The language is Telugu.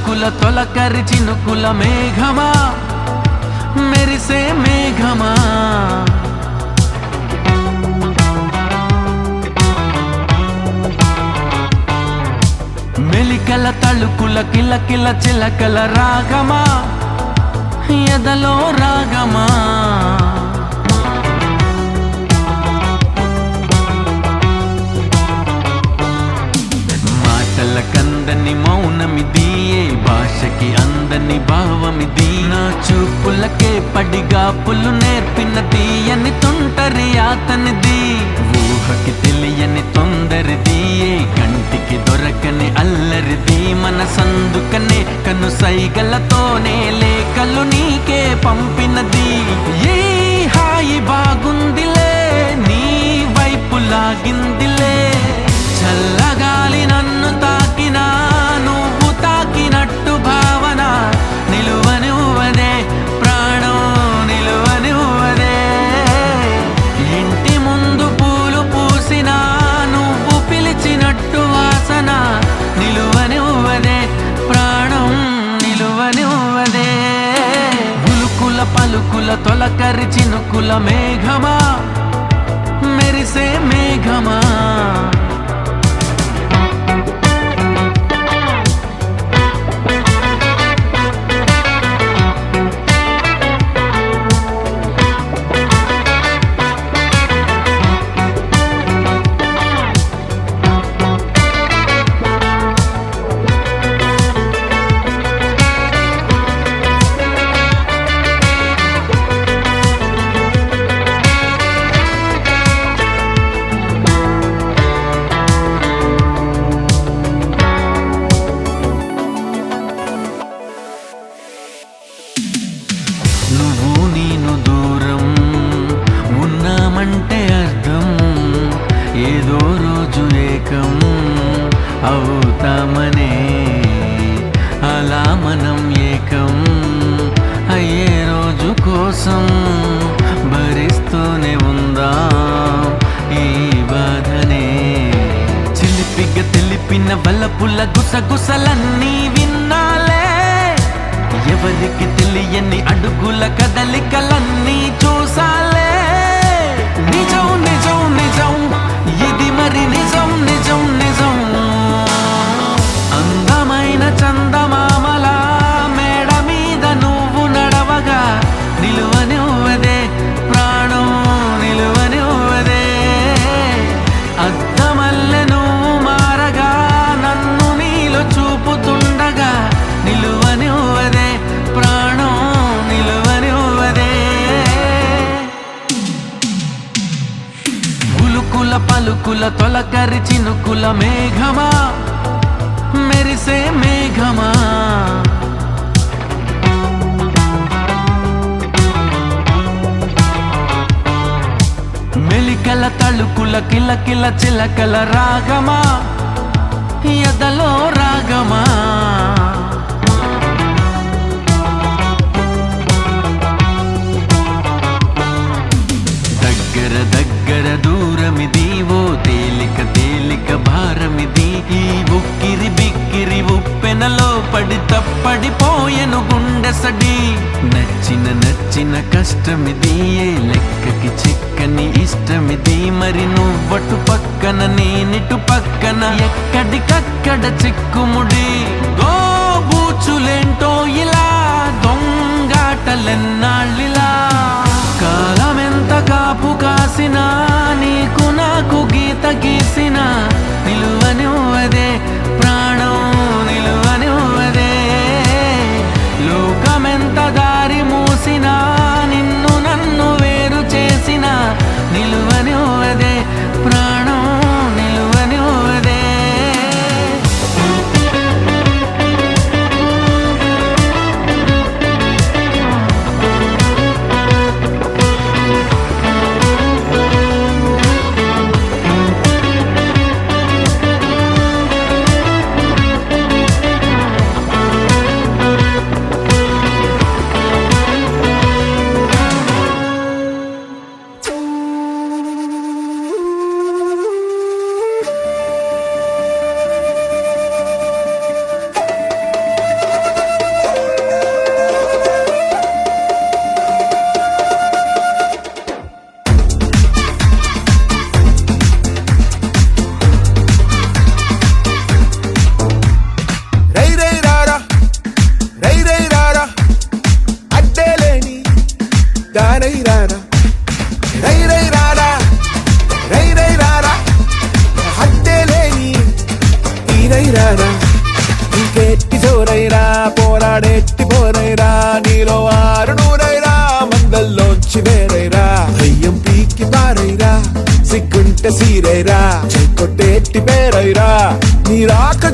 పలుకుల తొలకరి చినుకుల మేఘమా మెరిసే మేఘమా మెలికల తళుకుల కిలకిల చిలకల రాగమా ఎదలో రాగమా కందని మౌనమిది ఏ భాషకి అందని భావమిది నా చూపులకే పడిగాపులు నేర్పిన తీయని తుంటరి అతనిది ఊహకి తెలియని తొందరిది ఏ కంటికి దొరకని అల్లరిది మన సందుకనే కను సైగలతోనే లేఖలు నీకే పంపినది ఏ హాయి బాగుందిలే నీ వైపు లాగిందిలే చల్లగాలి నన్ను తాకినా నువ్వు తాకినట్టు భావన నిలువనివ్వదే ప్రాణం నిలువనివ్వదే ఇంటి ముందు పూలు పూసినా నువ్వు పిలిచినట్టు వాసన నిలువనివ్వదే ప్రాణం నిలువనివ్వదే ఉలుకుల పలుకుల తొలకరి చినుకుల మేఘమా మెరిసే మేఘమా నువ్వు నేను దూరం ఉన్నామంటే అర్థం ఏదో రోజు ఏకం అవుతామనే అలా మనం ఏకం అయ్యే రోజు కోసం భరిస్తూనే ఉందాం ఈ బాధనే చిలిపిగా తెలిపిన వలపుల గుసగుసలన్నీ విన్నాలే ఎవరికి తెలియని అడుగుల కదలికలన్నీ చూసాలే నిజం నిజం నిజం ఇది మరి నిజం నిజం నిజం అందమైన చందమామల మేడ మీద నువ్వు నడవగా నిలువనివ్వదే ప్రాణం నిలువనివ్వదే అద్దమల్లె నువ్వు మారగా నన్ను నీలో చూపుతుండగా నిలువనివ్వదే ప్రాణం నిలువనివ్వదే ఉలుకుల పలుకుల తొలకరి చినుకుల మేఘమా మెరిసే మేఘమా మెలికల తళుకుల కిలకిల చిలకల రాగమా ఎదలో రాగమా దగ్గర దగ్గర దూరమిది ఓ తేలిక తేలిక భారమిది ఈ ఉక్కిరి బిక్కిరి ఉప్పెనలో పడి తప్పడిపోయెను గుండెసడి నచ్చిన నచ్చిన కష్టమిది ఏ లెక్కకి చిక్కని ఇష్టమిది మరి నువ్వటు పక్కన నేనిటు పక్కన ఎక్కడికక్కడ చిక్కుముడి గోబూచులేంటో ఇలా దొంగాటలెన్నాళ్ళిలా కాలమెంత కాపు కాసినా నీకు నాకు గీత గీసిన నిలువనివ్వదే ప్రాణం నిలువనివ్వదే లోకమెంత దారి మూసినా నిన్ను నన్ను వేరు చేసిన నిలువనివ్వదే ప్రాణం నిలువనివ్వదే ఆడెట్టి పోరైరా నీలో ఆరు నూరైరా మందల్లోంచి వేరైరా దయ్యం పీకి పారైరా సిగ్గుంటే సీరైరా చెక్కొట్టేట్టి పేరైరా నీ రాక